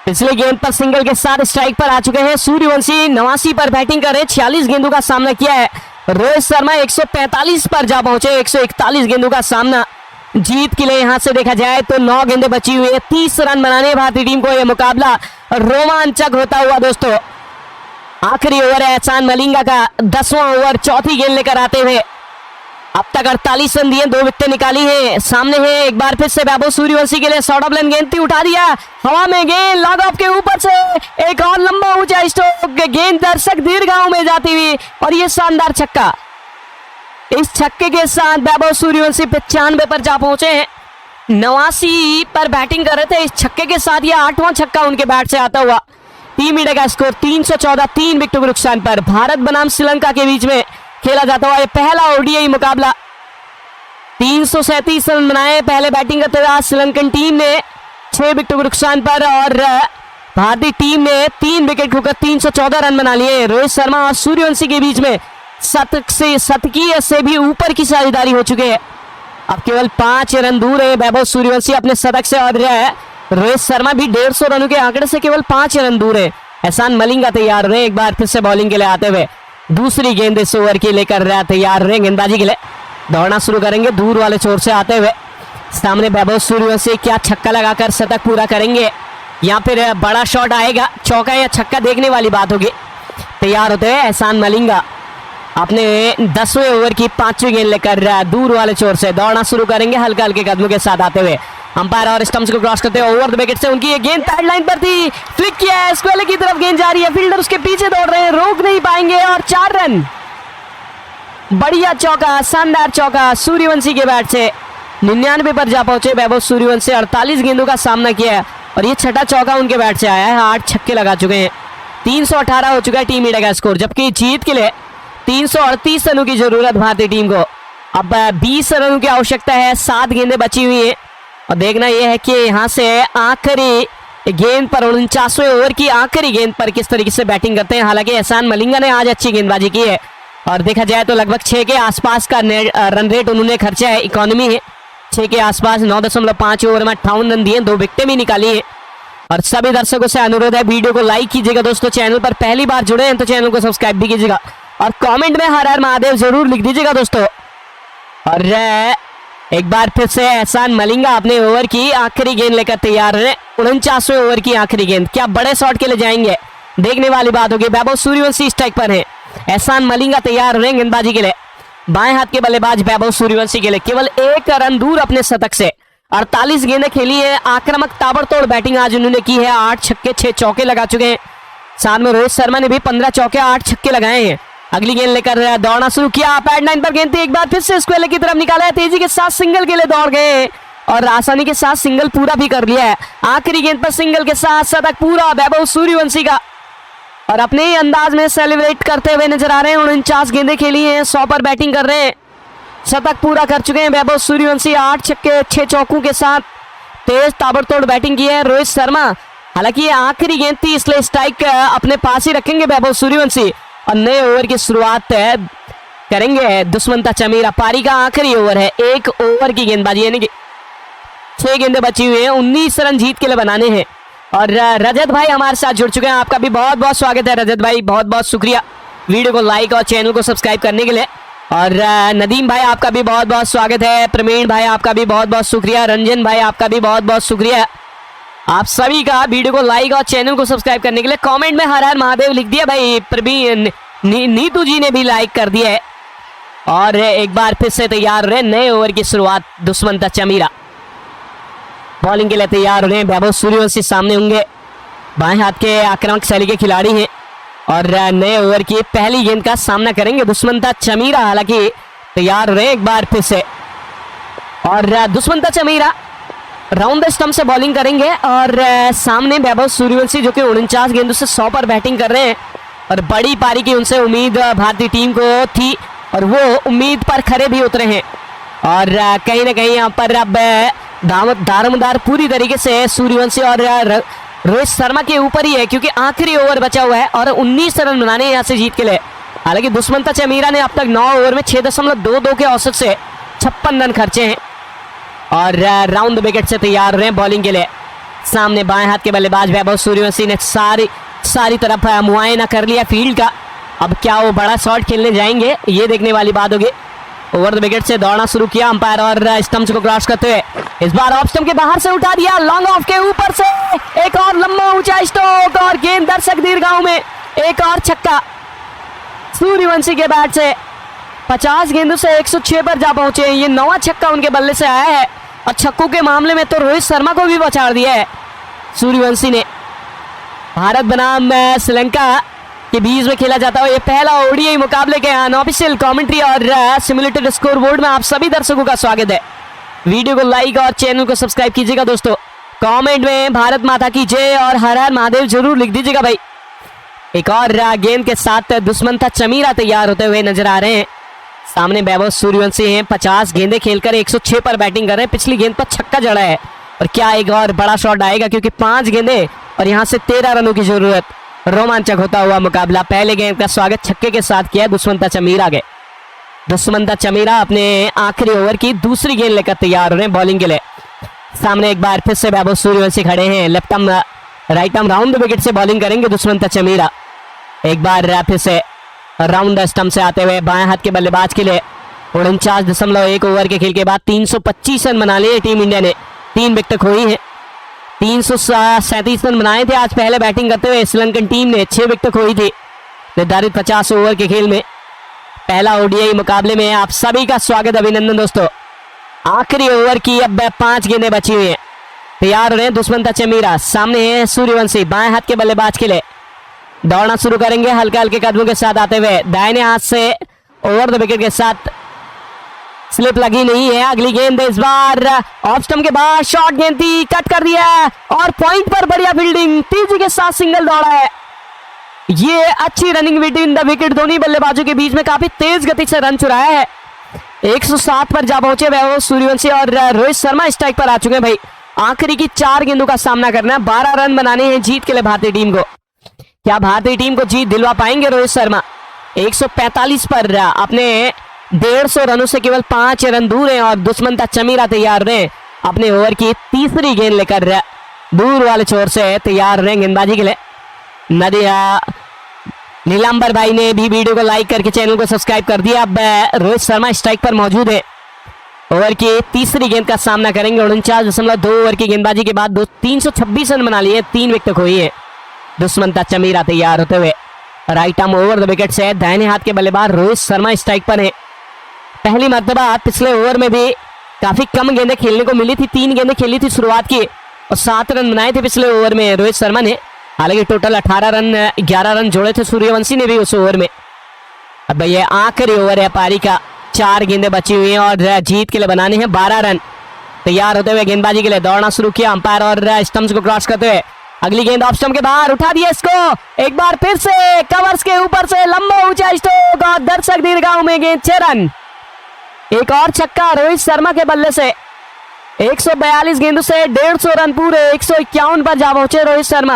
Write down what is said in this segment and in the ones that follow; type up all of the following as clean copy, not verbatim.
पिछले गेंद पर सिंगल के साथ स्ट्राइक पर आ चुके हैं सूर्यवंशी। 89 पर बैटिंग कर रहे हैं, 46 गेंदों का सामना किया है। रोहित शर्मा 145 पर जा पहुंचे, 141 गेंदों का सामना जीत के लिए। यहां से देखा जाए तो 9 गेंदें बची हुई है, 30 रन बनाने भारतीय टीम को। यह मुकाबला रोमांचक होता हुआ दोस्तों आखिरी ओवर है एहसान मलिंगा का, 10वां ओवर, चौथी गेंद लेकर आते हुए अब तक 48 रन दिए, 2 विकेटें निकाली है। सामने है एक बार फिर से वैभव सूर्यवंशी के लिए शॉर्ट ऑफ लेन गेंद थी, उठा दिया हवा में, गेंद लॉग ऑफ के ऊपर से एक और लंबा ऊंचा स्ट्रोक, गेंद दर्शक दीर्घाओं में जाती हुई और ये शानदार छक्का। इस छक्के के साथ वैभव सूर्यवंशी 95 पर जा पहुंचे हैं। 89 पर बैटिंग कर रहे थे, इस छक्के के साथ ये 8वां छक्का उनके बैट से आता हुआ। टीम इंडिया का स्कोर 314, 3 विकेटों के नुकसान पर। भारत बनाम श्रीलंका के बीच में खेला जाता हुआ यह पहला ओडीआई मुकाबला। 337 रन बनाए पहले बैटिंग करते हुए श्रीलंकन टीम ने 6 विकेटों के नुकसान पर, और भारतीय टीम ने 3 विकेट खोकर 314 रन बना लिए। रोहित शर्मा और सूर्यवंशी के बीच में शतकीय से भी ऊपर की साझेदारी हो चुके हैं। अब केवल 5 रन दूर है वैभव सूर्यवंशी अपने शतक से, और रोहित शर्मा भी 150 रनों के आंकड़े से केवल 5 रन दूर है। एहसान मलिंगा तैयार रहे एक बार फिर से बॉलिंग के लिए आते हुए। दूसरी गेंद इस ओवर की लेकर तैयार रहे गेंदबाजी के लिए, दौड़ना शुरू करेंगे दूर वाले छोर से आते हुए। सामने वैभव सूर्यवंशी क्या छक्का लगाकर शतक पूरा करेंगे, या फिर बड़ा शॉट आएगा, चौका या छक्का, देखने वाली बात होगी। तैयार होते हैं एहसान मलिंगा अपने 10वें ओवर की 5वीं गेंद लेकर दूर वाले छोर से दौड़ना शुरू करेंगे हल्के हल्के कदमों के साथ आते हुए। अंपायर और स्टंप्स को क्रॉस करते हुए ओवर द विकेट से उनकी ये गेंद पैड लाइन पर थी, फ्लिक किया है, स्क्वेयर की तरफ गेंद जा रही है, फील्डर उसके पीछे दौड़ रहे हैं, रोक नहीं पाएंगे और 4 रन। बढ़िया चौका, शानदार चौका सूर्यवंशी के बैट से। 99 पर जा पहुंचे वैभव सूर्यवंशी, 48 गेंदों का सामना किया है और ये छठा चौका उनके बैट से आया है। 8 छक्के लगा चुके हैं, 318 हो चुका है टीम इंडिया का स्कोर, जबकि जीत के लिए 338 रनों की जरूरत भारतीय टीम को। अब 20 रनों की आवश्यकता है, 7 गेंदें बची हुई है और देखना यह है कि यहाँ से आखिरी गेंद पर 49वें ओवर की आखिरी गेंद पर किस तरीके से बैटिंग करते हैं। हालांकि एहसान मलिंगा ने आज अच्छी गेंदबाजी की है और देखा जाए तो लगभग 6 के आसपास का रन रेट उन्होंने खर्चा है, इकोनॉमी है 6 के आसपास। 9.5 ओवर में 58 रन दिए, 2 विकेटें भी निकाली है। और सभी दर्शकों से अनुरोध है वीडियो को लाइक कीजिएगा दोस्तों, चैनल पर पहली बार जुड़े हैं तो चैनल को सब्सक्राइब भी कीजिएगा और कमेंट में हर हर महादेव जरूर लिख दीजिएगा दोस्तों। और एक बार फिर से एहसान मलिंगा अपने ओवर की आखिरी गेंद लेकर तैयार है। 49वें ओवर की आखिरी गेंद, क्या बड़े शॉट के लिए जाएंगे, देखने वाली बात होगी। वैभव सूर्यवंशी स्ट्राइक पर है, एहसान मलिंगा तैयार रहे गेंदबाजी के लिए। बाएं हाथ के बल्लेबाज वैभव सूर्यवंशी के लिए केवल 1 रन दूर अपने शतक से। 48 गेंदें खेली है, आक्रामक ताबड़तोड़ बैटिंग आज उन्होंने की है। 8 छक्के 6 चौके लगा चुके हैं। साथ में रोहित शर्मा ने भी 15 चौके 8 छक्के लगाए हैं। अगली गेंद लेकर दौड़ना शुरू किया, पैड लाइन पर गेंद थी, एक बार फिर से स्क्वायर की तरफ निकाला है, तेजी के साथ सिंगल के लिए दौड़ गए और आसानी के साथ सिंगल पूरा भी कर लिया है। आखिरी गेंद पर सिंगल के साथ शतक पूरा वैभव सूर्यवंशी का, और अपने ही अंदाज में सेलिब्रेट करते हुए नजर आ रहे हैं। 49 गेंदें खेली हैं, 100 पर बैटिंग कर रहे हैं, शतक पूरा कर चुके हैं वैभव सूर्यवंशी। 8 छक्के 6 चौकों के साथ तेज ताबड़तोड़ बैटिंग की है रोहित शर्मा। हालांकि ये आखिरी गेंद थी इसलिए स्ट्राइक अपने पास ही रखेंगे वैभव सूर्यवंशी और नए ओवर की शुरुआत करेंगे दुष्मंता चमीरा। पारी का आखिरी ओवर है, 1 ओवर की गेंदबाजी, यानी कि 6 गेंदें बची हुई हैं, 19 रन जीत के लिए बनाने हैं। और रजत भाई हमारे साथ जुड़ चुके हैं, आपका भी बहुत बहुत स्वागत है रजत भाई, बहुत बहुत शुक्रिया वीडियो को लाइक और चैनल को सब्सक्राइब करने के लिए। और नदीम भाई आपका भी बहुत बहुत स्वागत है, प्रवीण भाई आपका भी बहुत बहुत शुक्रिया, रंजन भाई आपका भी बहुत बहुत शुक्रिया आप सभी का वीडियो को लाइक और चैनल को सब्सक्राइब करने के लिए। कमेंट में हर हर महादेव लिख दिया भाई, प्रवीण नीतू जी ने भी लाइक कर दिया है। और एक बार फिर से तैयार रहे नए ओवर की शुरुआत, दुष्मंता चमीरा बॉलिंग के लिए तैयार रहे। वैभव सूर्यवंशी सामने होंगे, बाएं हाथ के आक्रामक शैली के खिलाड़ी हैं और नए ओवर की पहली गेंद का सामना करेंगे दुष्मंता चमीरा। हालांकि तैयार रहे एक बार फिर से, और Dushmantha Chameera round the stump से बॉलिंग करेंगे और सामने वैभव सूर्यवंशी जो कि 49 गेंदों से 100 पर बैटिंग कर रहे हैं और बड़ी पारी की उनसे उम्मीद भारतीय टीम को थी और वो उम्मीद पर खरे भी उतरे हैं। और कहीं ना कहीं यहाँ पर अब दारोमदार पूरी तरीके से सूर्यवंशी और रोहित शर्मा के ऊपर ही है, क्योंकि आखिरी ओवर बचा हुआ है और 19 रन बनाने हैं यहाँ से जीत के लिए। हालांकि दुष्मंता चमीरा ने अब तक 9 ओवर में 6.22 के औसत से 56 रन खर्चे हैं और राउंड विकेट से तैयार रहे बॉलिंग के लिए। सामने बाएं हाथ के बल्लेबाज वैभव सूर्यवंशी ने सारी तरफ मुआयना कर लिया फील्ड का। अब क्या वो बड़ा शॉट खेलने जाएंगे, ये देखने वाली बात होगी। ओवर द विकेट से दौड़ना शुरू किया अंपायर और स्टंप्स को क्रॉस करते हुए इस बार ऑफ स्टंप के बाहर से उठा दिया, लॉन्ग ऑफ के ऊपर से एक और लंबा ऊंचा स्ट्रोक और गेंद दर्शक दीर्घाओं में, एक और छक्का सूर्यवंशी के बैट से। 50 गेंदों से 106 पर जा पहुंचे। ये 9वां छक्का उनके बल्ले से आया है और छक्कों के मामले में तो रोहित शर्मा को भी बचा दिया है सूर्यवंशी ने। भारत बनाम श्रीलंका के बीच में खेला जाता है ये पहला ओडीआई मुकाबले के अनऑफिशियल कमेंट्री और सिमुलेटेड स्कोर बोर्ड में आप सभी दर्शकों का स्वागत है। वीडियो को लाइक और चैनल को सब्सक्राइब कीजिएगा दोस्तों। कमेंट में भारत माता की जय और हर हर महादेव जरूर लिख दीजिएगा भाई। एक और गेंद के साथ दुष्मंता चमीरा तैयार होते हुए नजर आ रहे हैं। सामने वैभव सूर्यवंशी हैं, 50 गेंदें खेलकर 106 पर बैटिंग कर रहे हैं। पिछली गेंद पर छक्का जड़ा है और क्या एक और बड़ा शॉट आएगा, क्योंकि 5 गेंदें और यहां से 13 रनों की जरूरत। रोमांचक होता हुआ मुकाबला। पहले गेंद का स्वागत छक्के के साथ किया दुष्मंता चमीरा के। दुष्मंता चमीरा अपने आखिरी ओवर की दूसरी गेंद लेकर तैयार हो रहे हैं बॉलिंग के लिए। सामने एक बार फिर से वैभव सूर्यवंशी खड़े हैं। Left arm right arm round the wicket से बॉलिंग करेंगे दुष्मंता चमीरा। एक बार फिर से राउंड द स्टंप से आते हुए बाएं हाथ के बल्लेबाज के लिए 49.1 ओवर के खेल के बाद 325 रन बना लिए टीम इंडिया ने। 3 विकेट खोई हैं। 337 रन बनाए थे आज पहले बैटिंग करते हुए श्रीलंकन टीम ने। 6 विकेट खोई थी निर्धारित 50 ओवर के खेल में। पहला ओडीआई मुकाबले में आप सभी का स्वागत, अभिनंदन दोस्तों। आखिरी ओवर की अब 5 गेंदें बची हुई हैं। तैयार हो रहे हैं दुष्मंता चमीरा। सामने है सूर्यवंशी बाएं हाथ के बल्लेबाज के लिए। दौड़ना शुरू करेंगे हल्के हल्के कदमों के साथ आते हुए। दाहिने हाथ से ओवर द विकेट के साथ स्लिप लगी नहीं है। अगली गेंद इस बार ऑफ स्टंप के बाद शॉर्ट गेंद थी, कट कर दिया और पॉइंट पर बढ़िया फील्डिंग, तेजी के साथ सिंगल दौड़ा है। ये अच्छी रनिंग बिटवीन द विकेट, दोनों बल्लेबाजों के बीच में काफी तेज गति से रन चुराया है। 107 पर जा पहुंचे वैभव सूर्यवंशी और रोहित शर्मा स्ट्राइक पर आ चुके हैं भाई। आखिरी की 4 गेंदों का सामना करना है। 12 रन बनाने हैं जीत के लिए भारतीय टीम को। क्या भारतीय टीम को जीत दिलवा पाएंगे रोहित शर्मा? 145 पर अपने 150 रनों से केवल 5 रन दूर हैं और दुष्मंता चमीरा तैयार रहे अपने ओवर की तीसरी गेंद लेकर दूर वाले छोर से तैयार रहे गेंदबाजी के लिए। नदिया नीलांबर भाई ने भी वीडियो को लाइक करके चैनल को सब्सक्राइब कर दिया। अब रोहित शर्मा स्ट्राइक पर मौजूद है। ओवर की तीसरी गेंद का सामना करेंगे। 49.2 ओवर की गेंदबाजी के बाद 326 रन बना लिए। 3 विकेट खोई है। दुष्मंता चमीरा तैयार होते हुए right arm over the wicket से दाहिने हाथ के बल्लेबाज रोहित शर्मा स्ट्राइक पर है। पहली मर्तबा पिछले ओवर में भी काफी कम गेंदें खेलने को मिली थी। 3 गेंदें खेली थी शुरुआत की और 7 रन बनाए थे पिछले ओवर में रोहित शर्मा ने। हालांकि टोटल 18 रन 11 रन जोड़े थे सूर्यवंशी ने भी उस ओवर में। अब ये आखिरी ओवर है पारी का। 4 गेंदें बची हुई हैं और जीत के लिए बनाने हैं 12 रन। तैयार होते हुए गेंदबाजी के लिए दौड़ना शुरू किया अंपायर और स्टंप्स को क्रॉस करते हुए। अगली गेंद ऑफ स्टंप के बाहर उठा दिया इसको। एक बार फिर से कवर्स के ऊपर से लंबा ऊंचा स्ट्रोक और दर्शक दीर्घाओं में गेंद 6 रन। एक और छक्का रोहित शर्मा के बल्ले से। 142 गेंदों से 150 रन पूरे। 151 पर जा पहुंचे रोहित शर्मा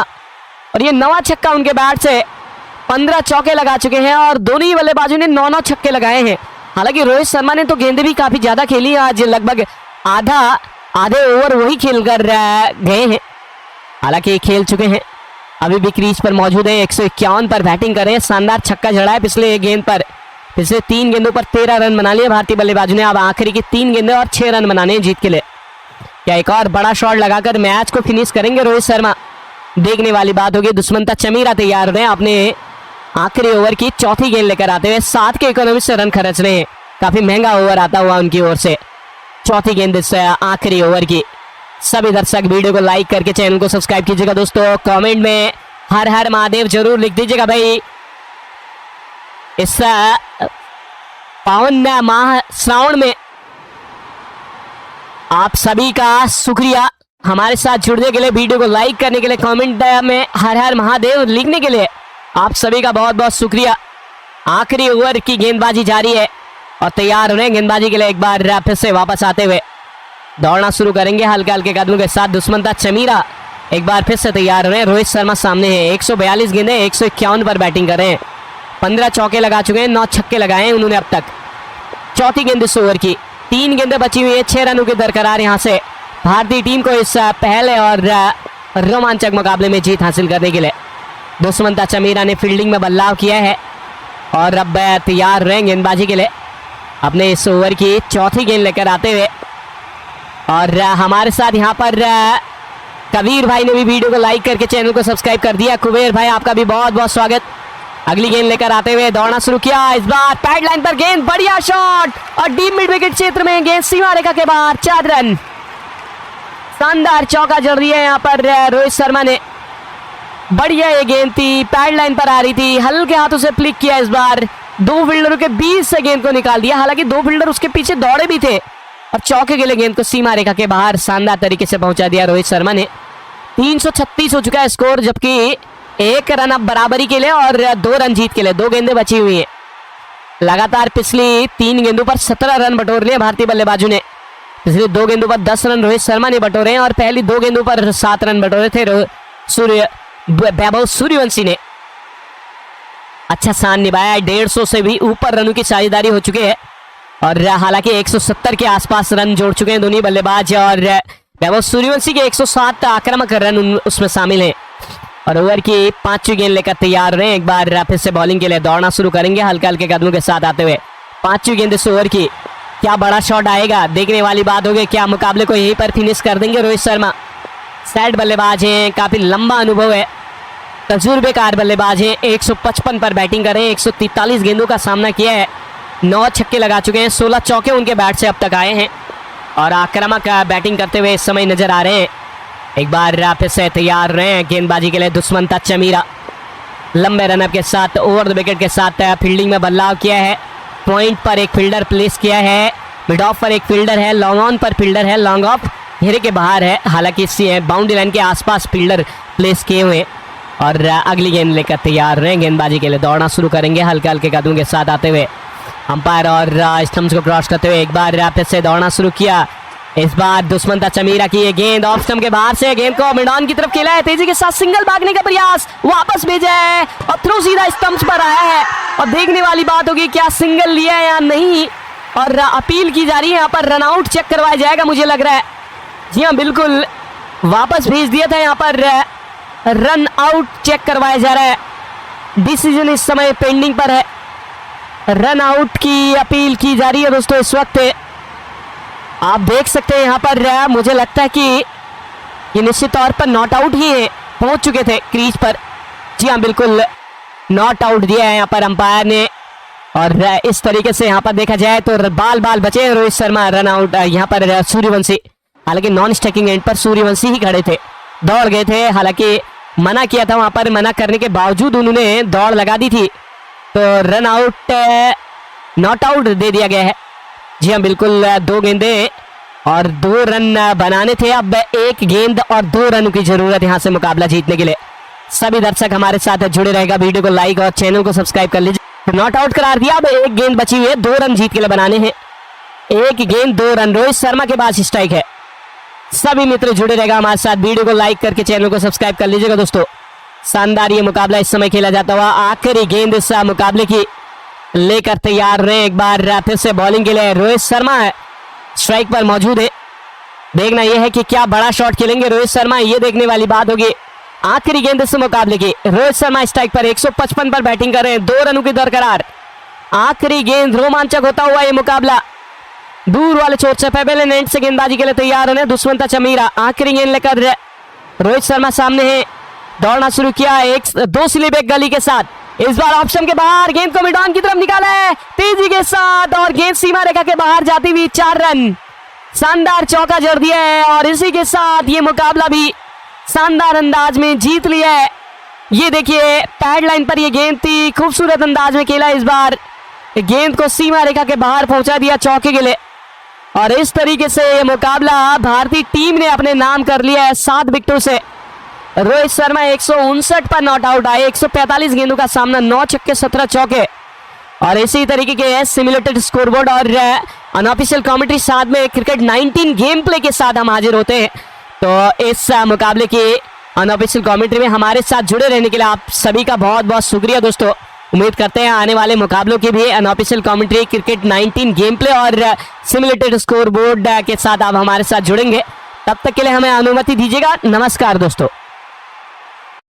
और ये 9वां छक्का उनके बैट से। 15 चौके लगा चुके हैं और दोनों ही बल्लेबाजों ने 9 छक्के लगाए हैं। हालांकि रोहित शर्मा ने तो गेंदें भी काफी ज्यादा खेली। आज लगभग आधे ओवर वही खेल कर गए हैं। हालांकि खेल चुके हैं, अभी भी क्रीज पर मौजूद है। 151 पर बैटिंग कर रहे हैं। शानदार छक्का जड़ा है पिछले गेंद पर। पिछले 3 गेंदों पर 13 रन बना लिए भारतीय बल्लेबाजों ने। अब आखिरी की 3 गेंदें और 6 रन बनाने हैं जीत के लिए। क्या एक और बड़ा शॉट लगाकर मैच को फिनिश करेंगे रोहित शर्मा? देखने वाली बात होगी। दुष्मंता चमीरा तैयार रहे अपने आखिरी ओवर की चौथी गेंद लेकर आते हुए। 7 के इकोनॉमी से रन खर्च रहे हैं। काफी महंगा ओवर आता हुआ उनकी ओर से। चौथी गेंद इस आखिरी ओवर की। सभी दर्शक वीडियो को लाइक करके चैनल को सब्सक्राइब कीजिएगा दोस्तों। कमेंट में हर हर महादेव जरूर लिख दीजिएगा भाई। इस पावन माह श्रावण में आप सभी का शुक्रिया हमारे साथ जुड़ने के लिए, वीडियो को लाइक करने के लिए, कमेंट में हर हर महादेव लिखने के लिए आप सभी का बहुत बहुत शुक्रिया। आखिरी ओवर की गेंदबाजी जारी है और तैयार हो रहे हैं गेंदबाजी के लिए। एक बार फिर से वापस आते हुए दौड़ना शुरू करेंगे हल्के हल्के कदमों के साथ। दुष्मंता चमीरा एक बार फिर से तैयार हो रहे हैं। रोहित शर्मा सामने है। 142 गेंदें 151 पर बैटिंग कर रहे हैं। 15 चौके लगा चुके हैं। 9 छक्के लगाए हैं उन्होंने अब तक। चौथी गेंद इस ओवर की। 3 गेंदें बची हुई है। 6 रनों की दरकरार यहां से भारतीय टीम को इस पहले और रोमांचक मुकाबले में जीत हासिल करने के लिए। दुष्मंता चमीरा ने फील्डिंग में बदलाव किया है और अब तैयार रहे गेंदबाजी के लिए अपने इस ओवर की चौथी गेंद लेकर आते हुए। और हमारे साथ यहाँ पर कबीर भाई ने भी वीडियो को लाइक करके चैनल को सब्सक्राइब कर दिया। कुबेर भाई आपका भी बहुत बहुत स्वागत। अगली गेंद लेकर आते हुए दौड़ना शुरू किया। इस बार पैड लाइन पर गेंद, बढ़िया शॉट और डीप मिड विकेट क्षेत्र में गेंद सीमा रेखा के बाहर, 4 रन। शानदार चौका जड़ दिया यहाँ पर रोहित शर्मा ने। बढ़िया ये गेंद थी, पैड लाइन पर आ रही थी, हल्के हाथों से फ्लिक किया। इस बार 2 फील्डरों के बीच से गेंद को निकाल दिया। हालांकि 2 फील्डर उसके पीछे दौड़े भी थे और चौके के लिए गेंद को सीमा रेखा के बाहर शानदार तरीके से पहुंचा दिया रोहित शर्मा ने। 336 हो चुका है स्कोर, जबकि 1 रन अब बराबरी के लिए और 2 रन जीत के लिए। 2 गेंदें बची हुई है। लगातार पिछली 3 गेंदों पर 17 रन बटोर लिए भारतीय बल्लेबाजों ने। पिछली 2 गेंदों पर 10 रन रोहित शर्मा ने बटोरे हैं और पहली 2 गेंदों पर 7 रन बटोरे थे वैभव सूर्यवंशी ने। अच्छा स्थान निभाया, 150 से भी ऊपर रनों की साझेदारी हो चुकी है और हालांकि 170 के आसपास रन जोड़ चुके हैं दोनों बल्लेबाज और वैभव सूर्यवंशी के 107 आक्रामक रन उसमें शामिल हैं। और ओवर की 5वीं गेंद लेकर तैयार रहे। एक बार फिर से बॉलिंग के लिए दौड़ना शुरू करेंगे हल्के हल्के कदमों के साथ आते हुए। 5वीं गेंद इस ओवर की, क्या बड़ा शॉट आएगा, देखने वाली बात होगी। क्या मुकाबले को यहीं पर फिनिश कर देंगे रोहित शर्मा? सेट बल्लेबाज हैं, काफी लंबा अनुभव है, तजुर्बेकार बल्लेबाज हैं। 155 पर बैटिंग करें, 143 गेंदों का सामना किया है, 9 छक्के लगा चुके हैं, 16 चौके उनके बैट से अब तक आए हैं और आक्रामक बैटिंग करते हुए इस समय नजर आ रहे हैं। एक बार फिर से तैयार रहे हैं गेंदबाजी के लिए दुष्मंता चमीरा। लंबे रनअप के साथ ओवर द विकेट के साथ फील्डिंग में बदलाव किया है। पॉइंट पर एक फील्डर प्लेस किया है, मिड ऑफ पर एक फील्डर है, लॉन्ग ऑन पर फील्डर है, लॉन्ग ऑफ घेरे के बाहर है। हालांकि इसी बाउंड्री लाइन के आसपास फील्डर प्लेस किए हुए और अगली गेंद लेकर तैयार रहे गेंदबाजी के लिए। दौड़ना शुरू करेंगे हल्के हल्के कदमों के साथ आते हुए। अंपायर और स्टंप्स को क्रॉस करते हुए एक बार फिर से दौड़ना शुरू किया। इस बार दुष्मंता चमीरा की ये गेंद ऑफ स्टंप के बाहर से गेंद को मिड ऑन की तरफ खेला है, तेजी के साथ सिंगल भागने का प्रयास, वापस भेजा है और थ्रो सीधा स्टंप्स पर आया है। और देखने वाली बात होगी क्या सिंगल लिया है या नहीं, और अपील की जा रही है यहाँ पर। रन आउट चेक करवाया जाएगा मुझे लग रहा है। जी हाँ बिल्कुल, वापस भेज दिया था यहाँ पर, रन आउट चेक करवाया जा रहा है। डिसीजन इस समय पेंडिंग पर है, रन आउट की अपील की जा रही है दोस्तों इस वक्त। आप देख सकते हैं यहाँ पर मुझे लगता है कि ये निश्चित तौर पर नॉट आउट ही है, पहुंच चुके थे क्रीज पर। जी हाँ बिल्कुल, नॉट आउट दिया है यहाँ पर अंपायर ने। और इस तरीके से यहाँ पर देखा जाए तो बाल बाल बचे हैं रोहित शर्मा, रन आउट यहाँ पर सूर्यवंशी। हालांकि नॉन स्ट्राइकिंग एंड पर सूर्यवंशी ही खड़े थे, दौड़ गए थे। हालांकि मना किया था वहां पर, मना करने के बावजूद उन्होंने दौड़ लगा दी थी, तो रन आउट नॉट आउट दे दिया गया है। जी हाँ बिल्कुल, 2 गेंदें और 2 रन बनाने थे। अब 1 गेंद और 2 रन की जरूरत यहाँ से मुकाबला जीतने के लिए। सभी दर्शक हमारे साथ जुड़े रहेगा, वीडियो को लाइक और चैनल को सब्सक्राइब कर लीजिए। नॉट आउट करार दिया, अब 1 गेंद बची हुई है, 2 रन जीत के लिए बनाने हैं। 1 गेंद 2 रन, रोहित शर्मा के पास स्ट्राइक है। सभी मित्र जुड़े रहेगा हमारे साथ, वीडियो को लाइक करके चैनल को सब्सक्राइब कर लीजिएगा दोस्तों। शानदार ये मुकाबला इस समय खेला जाता हुआ। आखिरी गेंद इस मुकाबले की लेकर तैयार रहे। एक बार फिर से बॉलिंग के लिए रोहित शर्मा स्ट्राइक पर मौजूद है। देखना यह है कि क्या बड़ा शॉट खेलेंगे रोहित शर्मा, ये देखने वाली बात होगी। आखिरी गेंद इस मुकाबले की, रोहित शर्मा स्ट्राइक पर 155 पर बैटिंग कर रहे हैं, 2 रनों की दरकरार। आखिरी गेंद, रोमांचक होता हुआ ये मुकाबला। दूर वाले चोट से पहले नेट से गेंदबाजी के लिए तैयार होने दुष्मंता चमीरा। आखिरी गेंद लेकर रोहित शर्मा सामने है, दौड़ना शुरू किया 1-2 स्लिप एक गली के साथ। इस बार ऑप्शन के बाहर, गेंद को मिड ऑन की तरफ निकाला है तेजी के साथ और गेंद सीमा रेखा के बाहर जाती हुई 4 रन। शानदार चौका जड़ दिया है और इसी के साथ ये मुकाबला भी शानदार अंदाज में जीत लिया है। ये देखिए पैड लाइन पर ये गेंद थी, खूबसूरत अंदाज में खेला। इस बार गेंद को सीमा रेखा के बाहर पहुंचा दिया चौके के लिए और इस तरीके से ये मुकाबला भारतीय टीम ने अपने नाम कर लिया है 7 विकेटों से। रोहित शर्मा 159 पर नॉट आउट आए, 145 गेंदों का सामना, 9 छक्के 17 चौके। और इसी तरीके के सिमुलेटेड स्कोरबोर्ड और अनऑफिशियल कमेंट्री साथ में क्रिकेट 19 गेम प्ले के साथ हम हाजिर होते हैं। तो इस मुकाबले की अनऑफिशियल कमेंट्री में हमारे साथ जुड़े रहने के लिए आप सभी का बहुत बहुत शुक्रिया दोस्तों। उम्मीद करते हैं आने वाले मुकाबलों की भी unofficial commentary, cricket 19 game play और सिमुलेटेड स्कोरबोर्ड के साथ आप हमारे साथ जुड़ेंगे। तब तक के लिए हमें अनुमति दीजिएगा। नमस्कार दोस्तों।